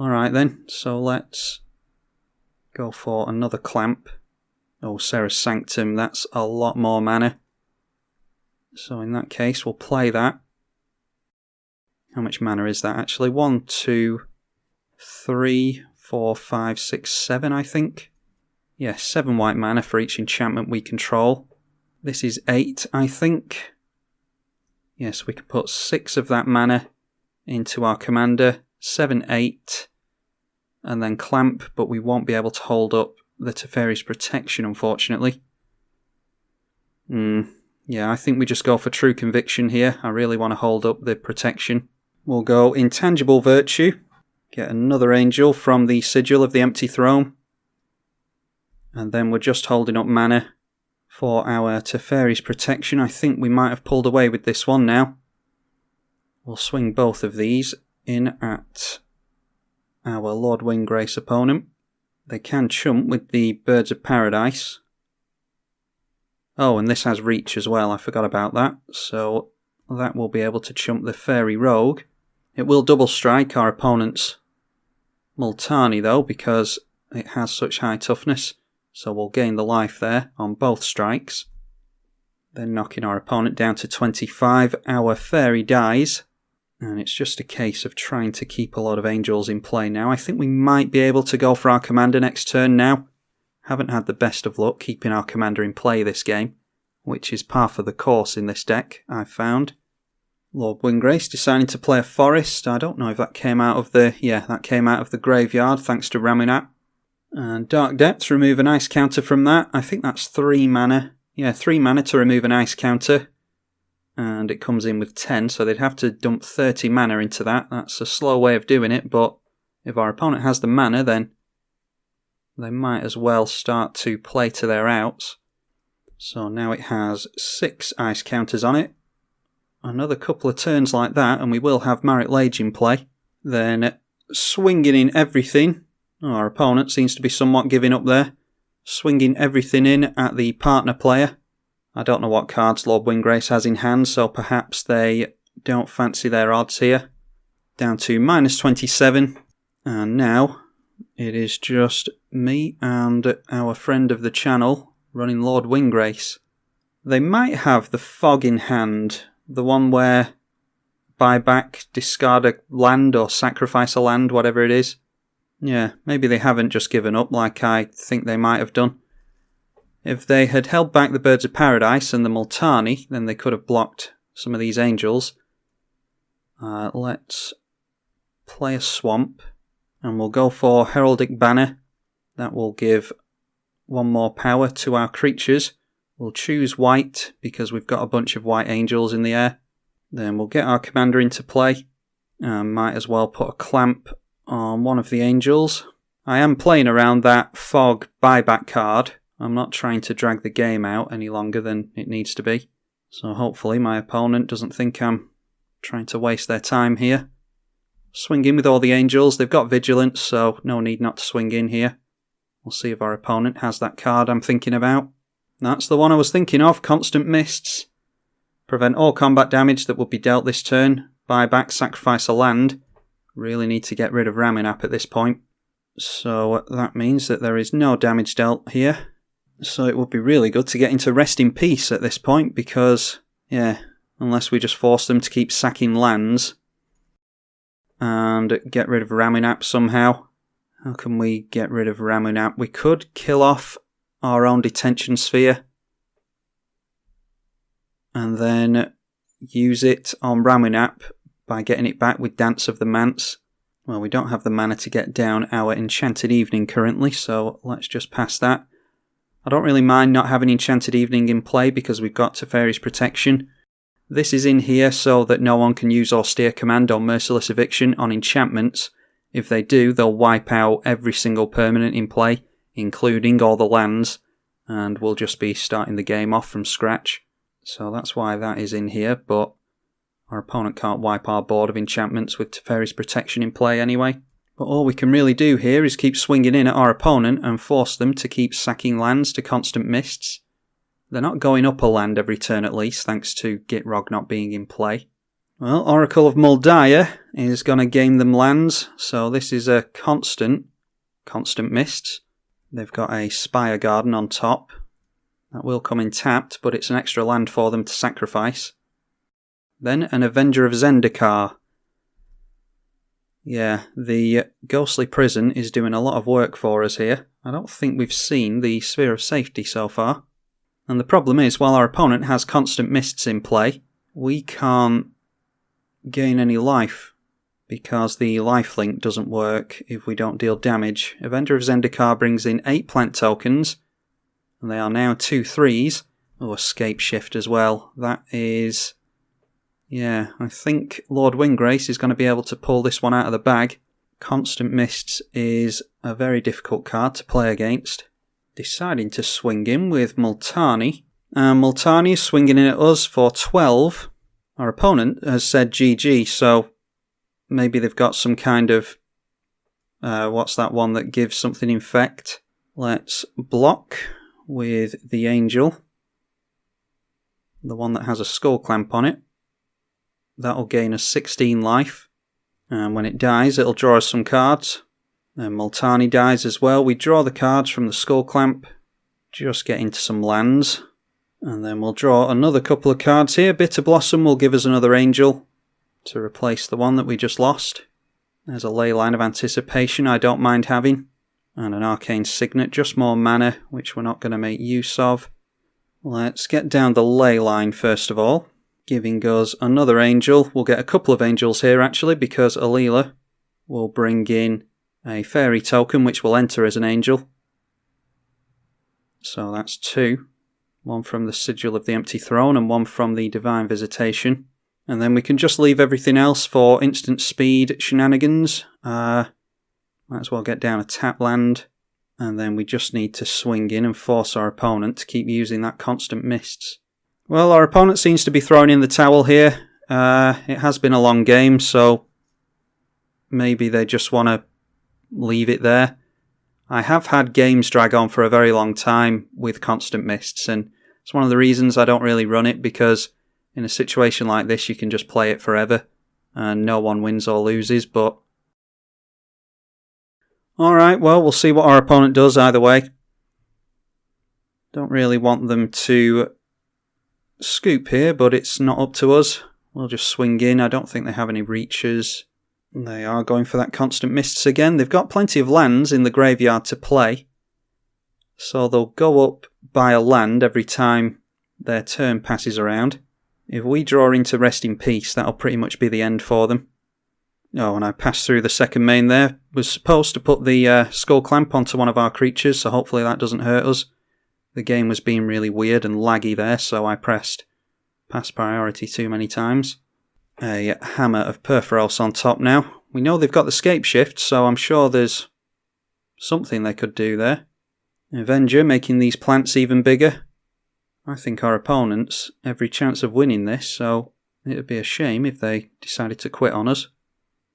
Alright then, so let's go for another Clamp. Oh, Serra's Sanctum, that's a lot more mana. So in that case, we'll play that. How much mana is that actually? 1, 2, 3, 4, 5, 6, 7, I think. Yeah, 7 white mana for each enchantment we control. This is 8, I think. Yes, we can put 6 of that mana into our commander. 7, 8. And then Clamp, but we won't be able to hold up the Teferi's Protection, unfortunately. Yeah, I think we just go for True Conviction here. I really want to hold up the Protection. We'll go Intangible Virtue. Get another angel from the Sigil of the Empty Throne. And then we're just holding up mana for our Teferi's Protection. I think we might have pulled away with this one now. We'll swing both of these in at our Lord Windgrace opponent. They can chump with the Birds of Paradise. Oh, and this has reach as well, I forgot about that. So that will be able to chump the Fairy Rogue. It will double strike our opponent's Multani though, because it has such high toughness. So we'll gain the life there on both strikes. Then knocking our opponent down to 25. Our fairy dies. And it's just a case of trying to keep a lot of angels in play now. I think we might be able to go for our commander next turn now. Haven't had the best of luck keeping our commander in play this game, which is par for the course in this deck, I've found. Lord Windgrace deciding to play a forest. I don't know if that came out of the... Yeah, that came out of the graveyard thanks to Ramunap. And Dark Depths, remove an ice counter from that. I think that's 3 mana. Yeah, 3 mana to remove an ice counter. And it comes in with 10, so they'd have to dump 30 mana into that. That's a slow way of doing it, but if our opponent has the mana, then they might as well start to play to their outs. So now it has 6 ice counters on it. Another couple of turns like that, and we will have Marit Lage in play. Then swinging in everything. Oh, our opponent seems to be somewhat giving up there. Swinging everything in at the partner player. I don't know what cards Lord Windgrace has in hand, so perhaps they don't fancy their odds here. Down to -27. And now it is just me and our friend of the channel running Lord Windgrace. They might have the Fog in hand, the one where buy back, discard a land or sacrifice a land, whatever it is. Yeah, maybe they haven't just given up like I think they might have done. If they had held back the Birds of Paradise and the Multani, then they could have blocked some of these angels. Let's play a swamp, and we'll go for Heraldic Banner. That will give 1 more power to our creatures. We'll choose white, because we've got a bunch of white angels in the air. Then we'll get our commander into play. Might as well put a clamp on one of the angels. I am playing around that Fog buyback card. I'm not trying to drag the game out any longer than it needs to be. So hopefully my opponent doesn't think I'm trying to waste their time here. Swing in with all the angels. They've got Vigilance, so no need not to swing in here. We'll see if our opponent has that card I'm thinking about. That's the one I was thinking of, Constant Mists. Prevent all combat damage that would be dealt this turn. Buy back, sacrifice a land. Really need to get rid of Ramunap at this point. So that means that there is no damage dealt here. So it would be really good to get into Rest in Peace at this point because, yeah, unless we just force them to keep sacking lands and get rid of Ramunap somehow. How can we get rid of Ramunap? We could kill off our own Detention Sphere and then use it on Ramunap by getting it back with Dance of the Manse. Well, we don't have the mana to get down our Enchanted Evening currently, so let's just pass that. I don't really mind not having Enchanted Evening in play because we've got Teferi's Protection. This is in here so that no one can use Austere Command or Merciless Eviction on enchantments. If they do, they'll wipe out every single permanent in play, including all the lands, and we'll just be starting the game off from scratch. So that's why that is in here, but our opponent can't wipe our board of enchantments with Teferi's Protection in play anyway. But all we can really do here is keep swinging in at our opponent and force them to keep sacking lands to Constant Mists. They're not going up a land every turn at least, thanks to Gitrog not being in play. Well, Oracle of Muldiah is going to gain them lands, so this is a Constant Mists. They've got a Spire Garden on top. That will come in tapped, but it's an extra land for them to sacrifice. Then an Avenger of Zendikar. Yeah, the Ghostly Prison is doing a lot of work for us here. I don't think we've seen the Sphere of Safety so far. And the problem is, while our opponent has Constant Mists in play, we can't gain any life because the lifelink doesn't work if we don't deal damage. Avenger of Zendikar brings in 8 plant tokens, and they are now 2/3s. Oh, Escape Shift as well. That is... yeah, I think Lord Windgrace is going to be able to pull this one out of the bag. Constant Mists is a very difficult card to play against. Deciding to swing in with Multani. Multani is swinging in at us for 12. Our opponent has said GG, so maybe they've got some kind of... what's that one that gives something infect? Let's block with the Angel. The one that has a skull clamp on it. That'll gain us 16 life. And when it dies, it'll draw us some cards. Then Multani dies as well. We draw the cards from the Skull Clamp. Just get into some lands. And then we'll draw another couple of cards here. Bitter Blossom will give us another Angel to replace the one that we just lost. There's a Ley Line of Anticipation I don't mind having. And an Arcane Signet, just more mana, which we're not going to make use of. Let's get down the Ley Line first of all. Giving us another Angel. We'll get a couple of Angels here actually, because Alela will bring in a Fairy token, which will enter as an Angel. So that's 2. One from the Sigil of the Empty Throne and one from the Divine Visitation. And then we can just leave everything else for instant speed shenanigans. Might as well get down a tap land. And then we just need to swing in and force our opponent to keep using that constant mists. Well, our opponent seems to be throwing in the towel here. It has been a long game, so maybe they just want to leave it there. I have had games drag on for a very long time with constant mists, and it's one of the reasons I don't really run it, because in a situation like this you can just play it forever and no one wins or loses. But alright, well, we'll see what our opponent does either way. Don't really want them to scoop here, but it's not up to us. We'll just swing in. I don't think they have any reaches. They are going for that constant mists again. They've got plenty of lands in the graveyard to play, so they'll go up by a land every time their turn passes around. If we draw into Rest in Peace, that'll pretty much be the end for them. Oh, and I passed through the second main there. Was supposed to put the Skull Clamp onto one of our creatures, so hopefully that doesn't hurt us. The game was being really weird and laggy there, so I pressed pass priority too many times. A Hammer of Perforos on top now. We know they've got the Scape Shift, so I'm sure there's something they could do there. Avenger making these plants even bigger. I think our opponents every chance of winning this, so it would be a shame if they decided to quit on us.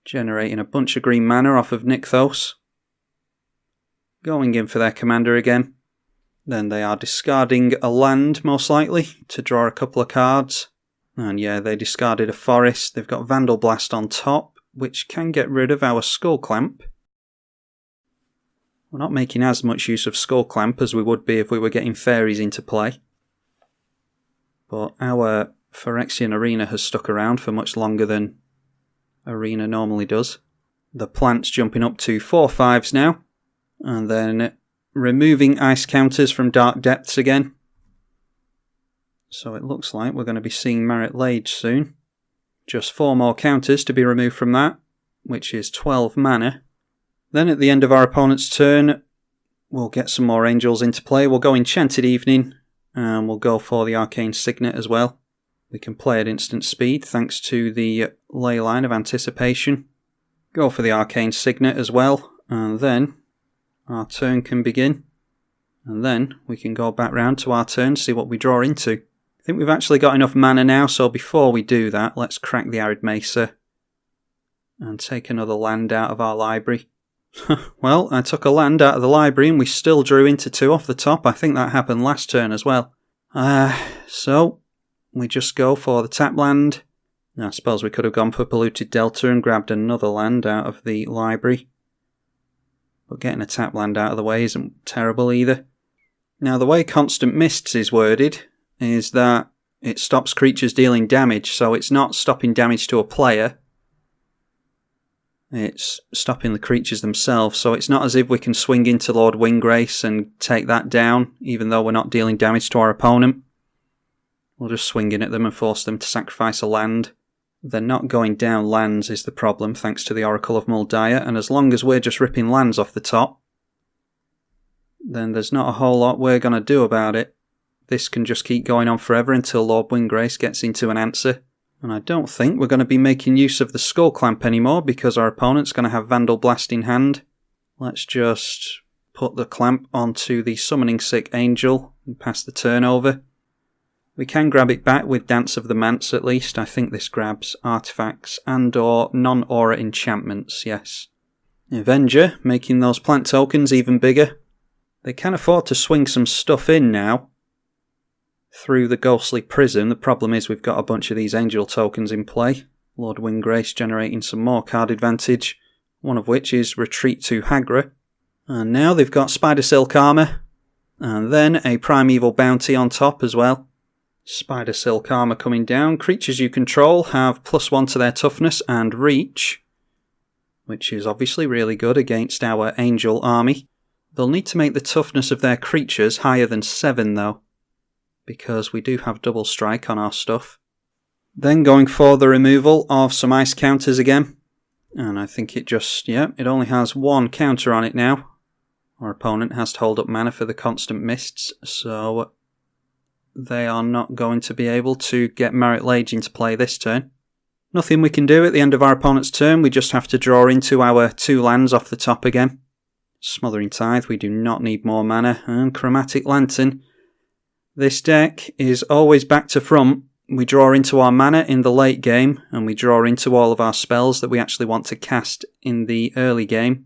Generating a bunch of green mana off of Nykthos. Going in for their commander again. Then they are discarding a land, most likely, to draw a couple of cards. And yeah, they discarded a forest. They've got Vandal Blast on top, which can get rid of our Skull Clamp. We're not making as much use of Skull Clamp as we would be if we were getting fairies into play. But our Phyrexian Arena has stuck around for much longer than Arena normally does. The plant's jumping up to 4/5s now. And then removing ice counters from Dark Depths again. So it looks like we're going to be seeing Marit Lage soon. Just 4 more counters to be removed from that, which is 12 mana. Then at the end of our opponent's turn, we'll get some more Angels into play. We'll go Enchanted Evening, and we'll go for the Arcane Signet as well. We can play at instant speed thanks to the Ley Line of Anticipation. Go for the Arcane Signet as well, and then our turn can begin. And then we can go back round to our turn, see what we draw into. I think we've actually got enough mana now, so before we do that, let's crack the Arid Mesa and take another land out of our library. Well, I took a land out of the library and we still drew into 2 off the top. I think that happened last turn as well. So we just go for the tap land. I suppose we could have gone for Polluted Delta and grabbed another land out of the library. But getting a tap land out of the way isn't terrible either. Now the way Constant Mists is worded is that it stops creatures dealing damage, so it's not stopping damage to a player. It's stopping the creatures themselves, so it's not as if we can swing into Lord Windgrace and take that down, even though we're not dealing damage to our opponent. We'll just swing in at them and force them to sacrifice a land. They're not going down lands is the problem, thanks to the Oracle of Muldiah, and as long as we're just ripping lands off the top, then there's not a whole lot we're going to do about it. This can just keep going on forever until Lord Windgrace gets into an answer. And I don't think we're going to be making use of the Skull Clamp anymore because our opponent's going to have Vandal Blast in hand. Let's just put the clamp onto the Summoning Sick Angel and pass the turn over. We can grab it back with Dance of the Manse at least. I think this grabs artifacts and or non-aura enchantments, yes. Avenger, making those plant tokens even bigger. They can afford to swing some stuff in now through the Ghostly Prison. The problem is we've got a bunch of these Angel tokens in play. Lord Windgrace generating some more card advantage. one of which is Retreat to Hagra. And now they've got Spider Silk Armour, and then a Primeval Bounty on top as well. Spider Silk Armour coming down. Creatures you control have +1 to their toughness and reach, which is obviously really good against our Angel army. They'll need to make the toughness of their creatures higher than 7 though, because we do have double strike on our stuff. Then going for the removal of some ice counters again. And I think it just, it only has 1 counter on it now. Our opponent has to hold up mana for the constant mists, so they are not going to be able to get Marit Lage into play this turn. Nothing we can do at the end of our opponent's turn, we just have to draw into our 2 lands off the top again. Smothering Tithe, we do not need more mana, and Chromatic Lantern. This deck is always back to front. We draw into our mana in the late game, and we draw into all of our spells that we actually want to cast in the early game.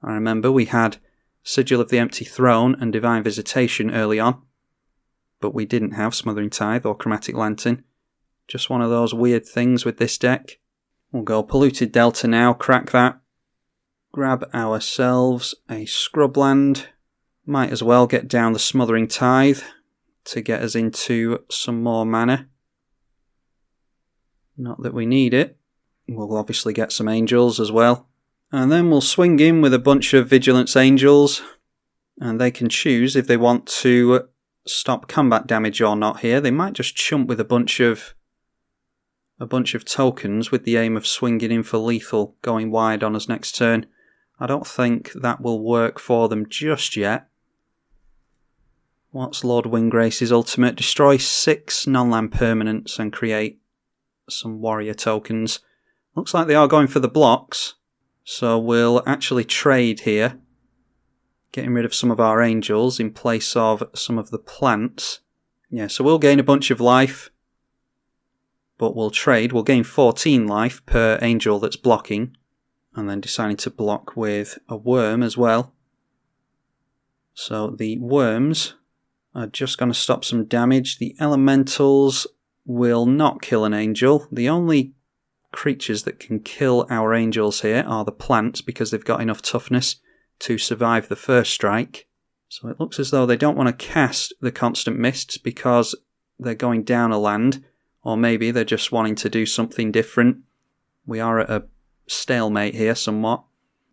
I remember we had Sigil of the Empty Throne and Divine Visitation early on, but we didn't have Smothering Tithe or Chromatic Lantern. Just one of those weird things with this deck. We'll go Polluted Delta now, crack that. Grab ourselves a Scrubland. Might as well get down the Smothering Tithe to get us into some more mana. Not that we need it. We'll obviously get some Angels as well. And then we'll swing in with a bunch of Vigilance Angels. And they can choose if they want to stop combat damage or not here. They might just chump with a bunch of tokens with the aim of swinging in for lethal, going wide on us next turn. I don't think that will work for them just yet. What's Lord Windgrace's ultimate? Destroy 6 non-land permanents and create some warrior tokens. Looks like they are going for the blocks, so we'll actually trade here, getting rid of some of our angels in place of some of the plants. Yeah, so we'll gain a bunch of life, but we'll trade. We'll gain 14 life per angel that's blocking, and then deciding to block with a worm as well. So the worms are just going to stop some damage. The elementals will not kill an angel. The only creatures that can kill our angels here are the plants, because they've got enough toughness to survive the first strike. So it looks as though they don't want to cast the constant mists because they're going down a land, or maybe they're just wanting to do something different. We are at a stalemate here somewhat.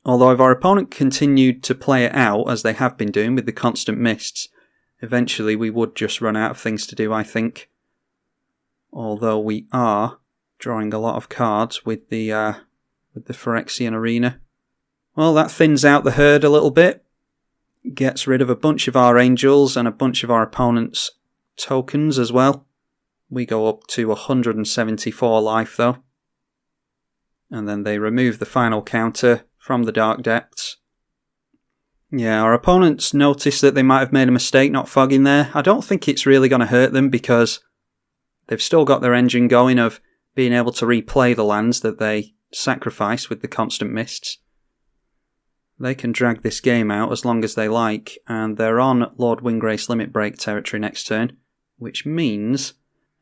Although if our opponent continued to play it out as they have been doing with the constant mists, eventually we would just run out of things to do, I think. Although we are drawing a lot of cards with the Phyrexian Arena. Well, that thins out the herd a little bit. Gets rid of a bunch of our angels and a bunch of our opponent's tokens as well. We go up to 174 life though. And then they remove the final counter from the Dark Depths. Yeah, our opponents noticed that they might have made a mistake not fogging there. I don't think it's really going to hurt them because they've still got their engine going of being able to replay the lands that they sacrifice with the constant mists. They can drag this game out as long as they like, and they're on Lord Windgrace Limit Break territory next turn, which means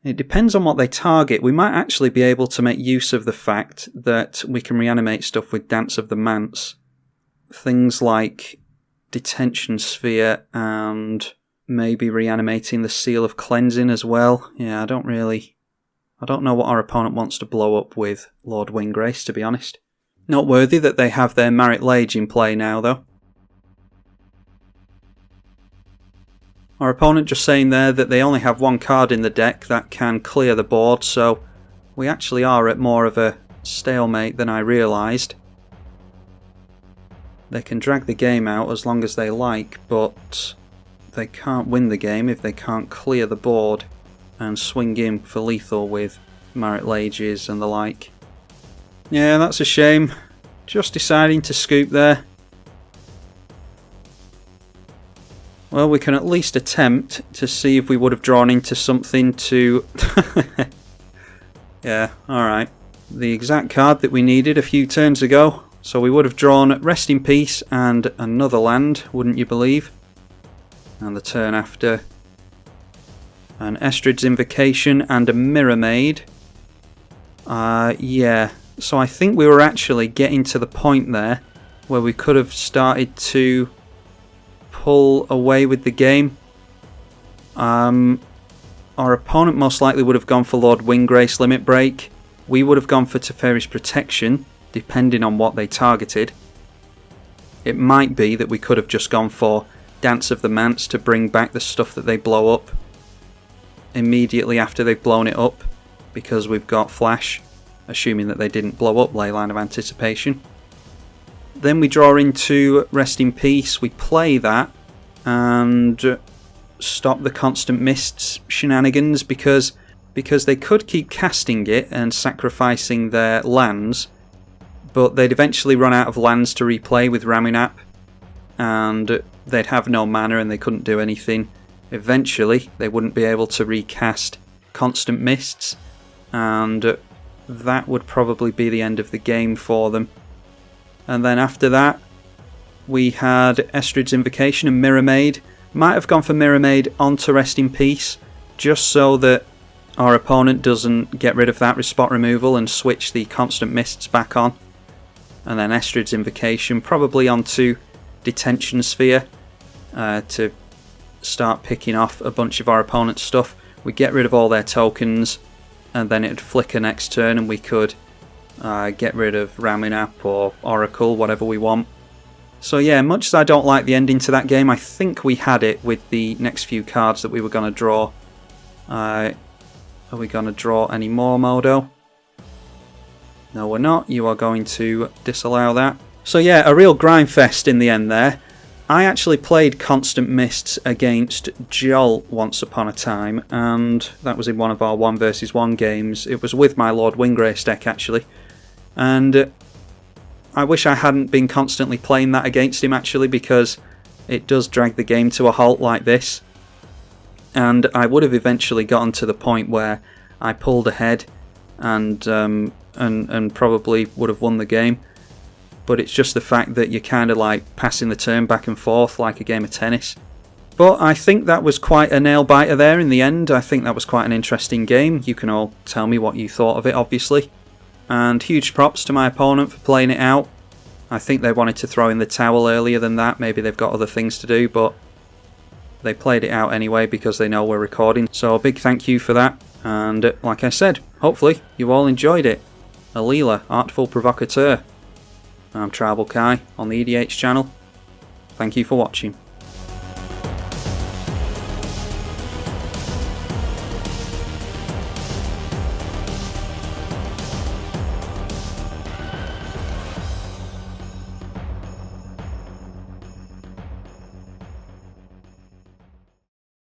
it depends on what they target. We might actually be able to make use of the fact that we can reanimate stuff with Dance of the Manse. Things like Detention Sphere and maybe reanimating the Seal of Cleansing as well. Yeah, I don't know what our opponent wants to blow up with Lord Windgrace, to be honest. Noteworthy that they have their Marit Lage in play now, though. Our opponent just saying there that they only have 1 card in the deck that can clear the board, so we actually are at more of a stalemate than I realised. They can drag the game out as long as they like, but they can't win the game if they can't clear the board and swing in for lethal with Marit Lages and the like. Yeah, that's a shame. Just deciding to scoop there. Well, we can at least attempt to see if we would have drawn into something to... Yeah, alright. The exact card that we needed a few turns ago. So we would have drawn Rest in Peace and another land, wouldn't you believe? And the turn after, an Estrid's Invocation and a Mirror Maid. Yeah, So I think we were actually getting to the point there where we could have started to pull away with the game. Our opponent most likely would have gone for Lord Windgrace Limit Break. We would have gone for Teferi's Protection, depending on what they targeted. It might be that we could have just gone for Dance of the Manse to bring back the stuff that they blow up immediately after they've blown it up, because we've got Flash, assuming that they didn't blow up Leyline of Anticipation. Then we draw into Rest in Peace, we play that and stop the Constant Mists shenanigans, because they could keep casting it and sacrificing their lands, but they'd eventually run out of lands to replay with Ramunap, and they'd have no mana and they couldn't do anything. Eventually they wouldn't be able to recast Constant Mists, and that would probably be the end of the game for them. And then after that we had Estrid's Invocation and Mirror Maid. Might have gone for Mirror Maid onto Rest in Peace, just so that our opponent doesn't get rid of that with spot removal and switch the Constant Mists back on. And then Estrid's Invocation probably onto Detention Sphere to start picking off a bunch of our opponent's stuff. We get rid of all their tokens, and then it'd flicker next turn and we could get rid of Ramunap or Oracle, whatever we want. So yeah, much as I don't like the ending to that game, I think we had it with the next few cards that we were going to draw. Are we going to draw any more, Modo? No, we're not. You are going to disallow that. So yeah, a real grindfest in the end there. I actually played Constant Mists against Joel once upon a time, and that was in one of our 1 vs 1 games. It was with my Lord Windgrace deck actually, and I wish I hadn't been constantly playing that against him actually, because it does drag the game to a halt like this. And I would have eventually gotten to the point where I pulled ahead and probably would have won the game. But it's just the fact that you're kind of like passing the turn back and forth like a game of tennis. But I think that was quite a nail-biter there in the end. I think that was quite an interesting game. You can all tell me what you thought of it, obviously. And huge props to my opponent for playing it out. I think they wanted to throw in the towel earlier than that. Maybe they've got other things to do, but they played it out anyway because they know we're recording. So a big thank you for that. And like I said, hopefully you all enjoyed it. Alela Artful Provocateur. I'm tribalkai on the EDH channel. Thank you for watching.